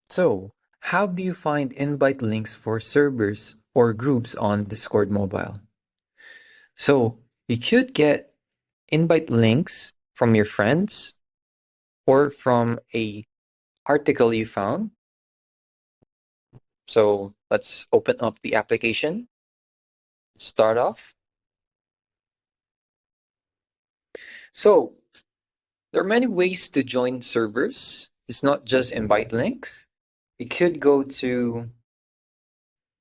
So, how do you find invite links for servers or groups on Discord Mobile? So, you could get invite links from your friends or from a article you found. So, let's open up the application. Start off. So, there are many ways to join servers. It's not just invite links. You could go to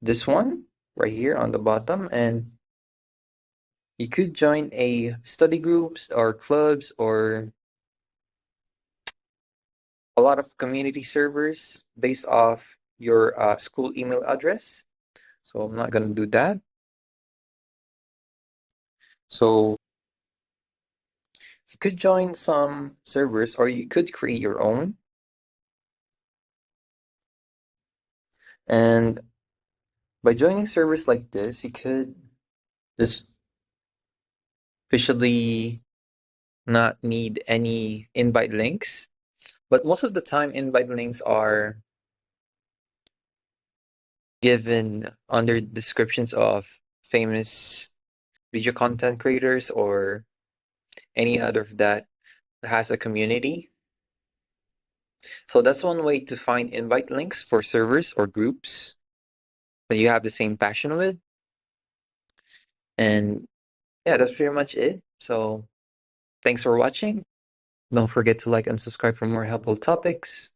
this one right here on the bottom, and you could join a study groups or clubs or a lot of community servers based off your school email address. So I'm not going to do that. So you could join some servers or you could create your own. And by joining servers like this, you could just officially not need any invite links. But most of the time, invite links are given under descriptions of famous video content creators or any other that has a community. So that's one way to find invite links for servers or groups that you have the same passion with. And yeah, that's pretty much it. So thanks for watching. Don't forget to like and subscribe for more helpful topics.